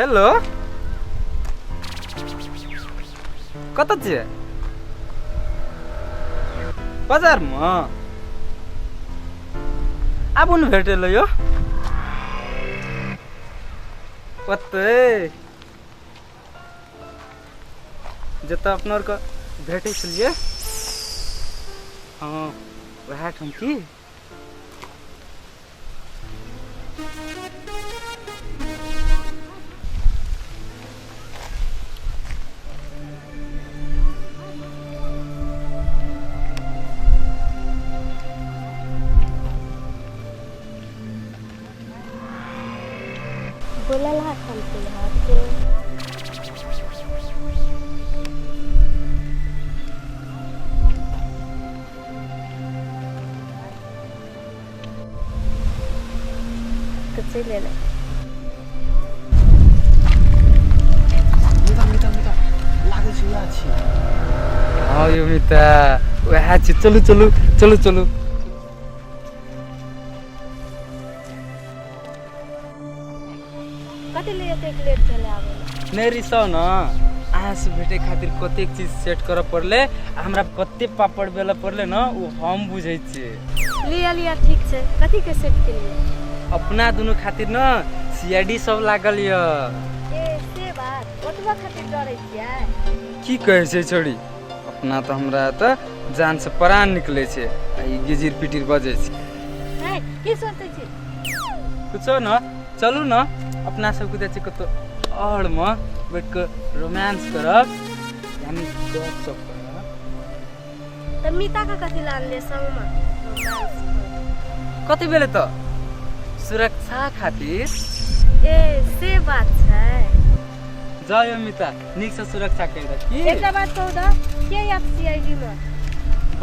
hello कता छियै बजारमा आबु न भेटेल यो कतै जतऽ अपना के भेटै छलियै हाँ वएह ठाम की बोलल हाथ हमसे हाथ से कच्चे ले ले मिता लागै छ या छी हाँ यो मिता वएह छी चलू कति लेट चले आवे नहीं रिसाउ न अहाँ से भेटे खातिर कतेक चीज सेट कर पड़ले हमरा कते पापड़ बेला पड़ले न वो हम बुझै छियै लिया ठीक छै कथि के सेट के लिए अपना दुनु खातिर न सीआईडी सब लागल य ए से बात ओतबा खातिर डरै छियै की कहै छै छोड़ी अपना तो हमरा त जान से प्राण निकले छै ई गिजिर पिटिर बजे छै है की सोचै छी कुछो न चलू न अपना सबके देख कतो और में बैठ के रोमांस करब यानी गपशप करब त मीता का कथि लानले संग में रोमांस कति बेले त सुरक्षा खातिर ए से बात छै जय मिता निक से सुरक्षा कर की एकटा बात कहू त के याद सीआईडी में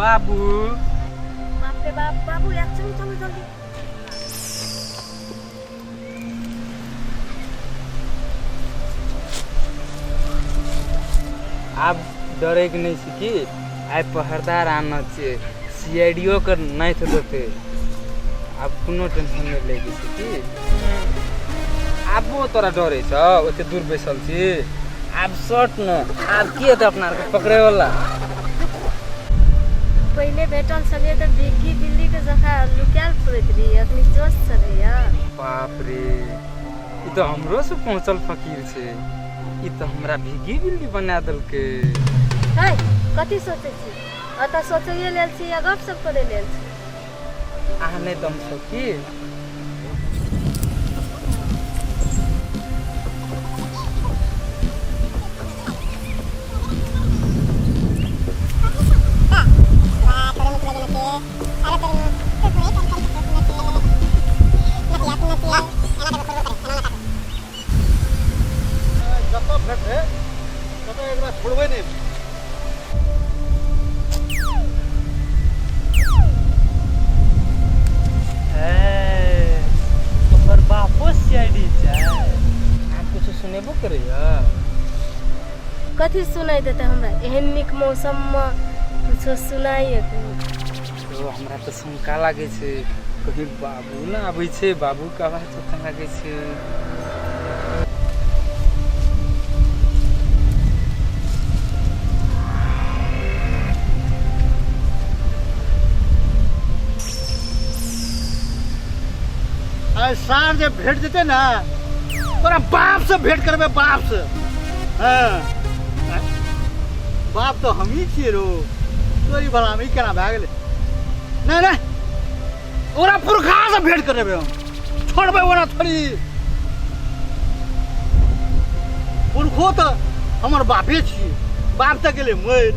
बाबू बाप रे बाप बाबू याद चलू जल्दी आप डरे के नहीं सीखी आइ पहरदार आना चाहिए सीआईडीओ कर नहीं थे देते आप कोनो टेंशन नहीं लेगी सीखी आप वो तोरा डरे छ ओते दूर बैसल छी आप शॉट न आप की त अपना के पकड़े वाला पहले भेटल छलिए त बिग्गी बिल्ली के जखा लुकाल फुरैत रही अखनी जोश छलैया बाप रे ई तो हमरो से पहुंचल फकीर छे ई तो हमरा भिगी बिल्ली बना देलके है कथि सोचै छी अत सोचैए लेल छी या गप सप करे लेल छी अहाँ नहीं दम छौ की छोड़बे नहीं तोहर बापो सीआईडी छै आ कुछ सुनेबो करैया कथि सुनाई देते हमरा एहन निक मौसम में कुछ सुनाइए तो हमरा तो शंका लागे छै कहीं बाबू ना आबै छै बाबू के आवाज ओतऽ लागे छै साँझ जब भेट जेते ना तोरा बाप से भेंट करबे बाप से हाँ बाप तो हम ही छिए रो तोरी भला हम ही केना भए गेलै नहीं ओरा पुरखा से भेंट करबे हम छोड़बे ओरा थोड़ी पुरखो तो हमर बापे छिए बाप तक गेलै मर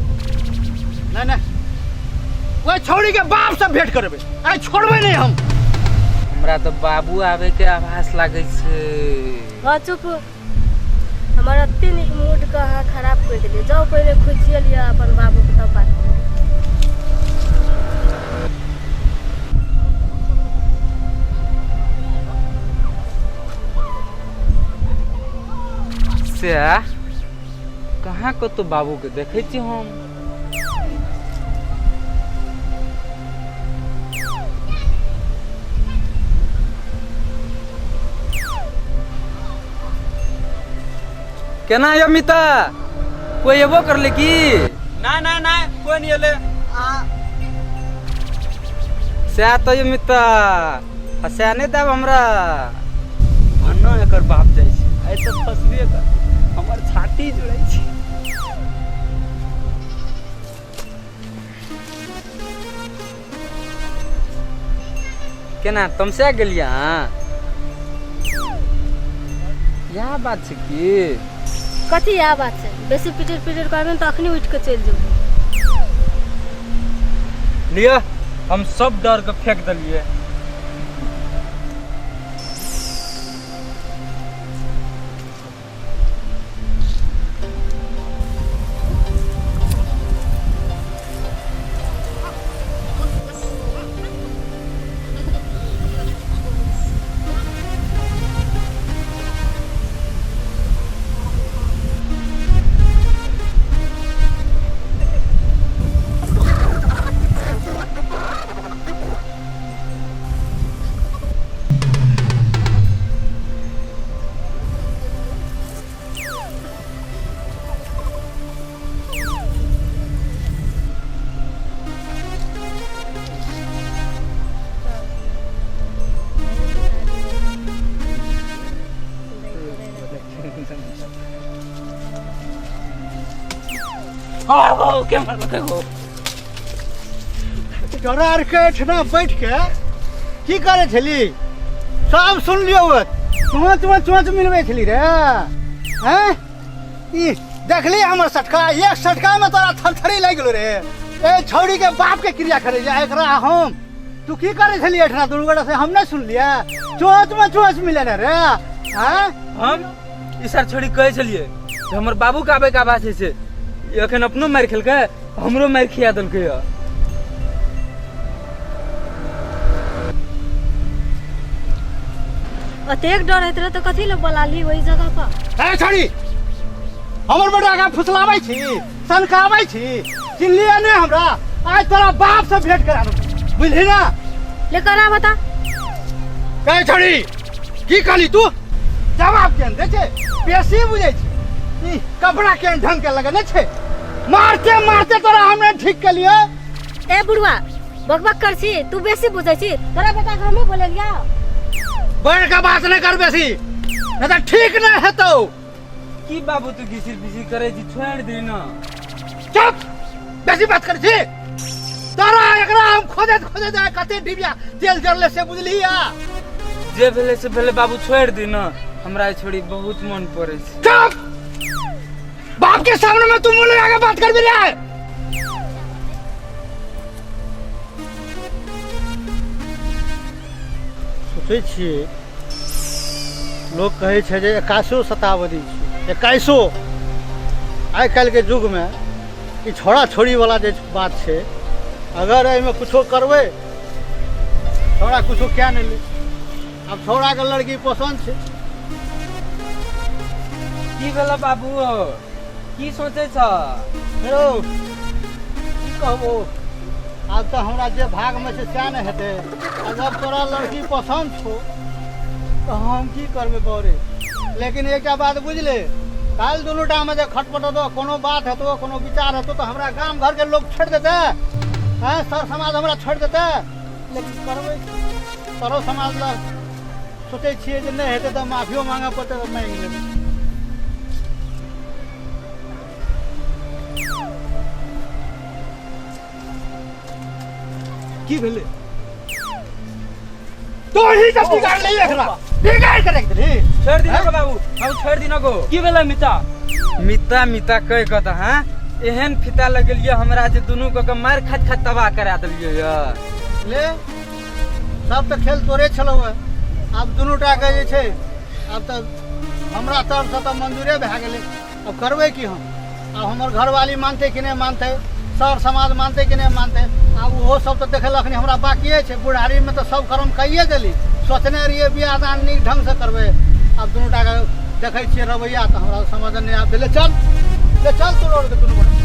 नहीं वही छौड़ी के बाप से भेंट करबे आई छोड़बे नहीं हम हमरा तो बाबू आवे के आभास लागे छै हाँ चुप हमारा अत्ते निक मूड का हाँ खराब कर दिले जाओ पहले खुशियल लिया अपन बाबू के तब बात से कहाँ को तो बाबू के देखे छी हम केना यो मिता कोई एबो करले की ना ना ना कोई नहीं एले से तो यो मिता हसे नहीं देब हमरा भन्ना एकर बाप जाइ छै आइ तऽ फसबे कर हमर छाती जुड़ै छै केना तुमसे गेलिया यह बात छै की कथी यह बात छै बेसी पीटर करबे तो अखनी उठ के चल जेबो लिया हम सब डर के फेंक दिलिए तोरा आर के एठना बैठ के की करे छली सब सुन लियो चुआ मिलबे छली रे हैं ई देखली हमर सटका एक सटका में तोरा थरथरी लग गेलो रे ए छौड़ी के बाप के क्रिया करे जा एकरा हम तू की करे छली एठना दुर्गड़ा से हम नहीं सुन लिया चुआ मिले रे हैं हम ई सर छोड़ी कहे छलिए जे हमर बाबू के आबे का बात छै से एखन अपनो मार खेलकै हमरो मार खिया देलकै ह अतेक डर होइत रहे तो कथी लोग बोलाली वही जगह पर ए छौड़ी हमर बेटा का फुसलाबै छी सनकाबै छी चिल्लिया ने हमरा आज तोरा बाप से भेंट करा दू बुझली ना ले करा बता कहे छौड़ी की कहली तू जवाब केन दे छे बेसी बुझै छी ई कपड़ा केन ढंग के लगने छे मारते तोरा हमने ठीक के लिए ए बुढ़वा बकबक कर छी तू बेसी बुझै छी तोरा बेटा घर में बोले लिया बढ़ का बात नहीं कर बेसी नहीं तो ठीक नहीं है तो की बाबू तू घिसिर बिसिर करे छी छोड़ दे ना चुप बेसी बात कर छी तोरा एकरा हम खोजे जाए कते डिबिया तेल जरले से बुझलिया जे भेले से भेले बाबू छोड़ दे ना हमरा छोड़ी बहुत मन पड़े छै चुप बाप के सामने में तुम मुंह लगा के बात कर भी रहा है सोचे छिए लोग कहे छे जे 21 शताब्दी छै 21 आइ काल्हि के युग में ई छोड़ा छोड़ी वाला जे बात छै अगर एमे कुछो करबे छोड़ा कुछो क्या नहीं ले अब छोड़ा के लड़की पसंद छै की भेला बाबू की सोचे छ हेलो की कहबो आब तो हमरा जे भाग में से क्या नहीं हेते अगर तोरा लड़की पसंद छो तो हम की करबे बौरे लेकिन एक बात बुझले काल दोनों टाइम में जे खटपट दो कोनो बात हेतो कोनो विचार हेतो तो हमरा गांव घर के लोग छोड़ देते हैं सर समाज हमरा छोड़ देते लेकिन करबे सरो समाज ला सोचे छिए जे नहीं हेते तो माफियो मांगे पड़ते तो मांग लेबे की भेले तो ही जब बिगाड़ ले एकरा बिगाड़ के रख दे छोड़ दिना को बाबू छोड़ दिना को की भेला मिता कह कता हां एहन फिता लगलिए हमरा जे दुनू को मार खट तबाह करा देलिए ले सब तो खेल तोरे छलो है अब दुनू टा के जे छै अब तो हमरा तरफ से तो मंजूरे भ गेलै अब करबै की हम अब हमर घरवाली मानते कि नहीं मानते सर समाज मानते कि नहीं मानते अब वो सब तो देखलक नहीं हमरा बाकी है बुढ़ारी में तो सब कर्म कहिए दिली सोचने रहिए बियाह दान नीक ढंग से करबे अब दुनू टा के देखे छियै रवैया तो हमरा समझ नहीं आब ले चल तो रोड के दुनू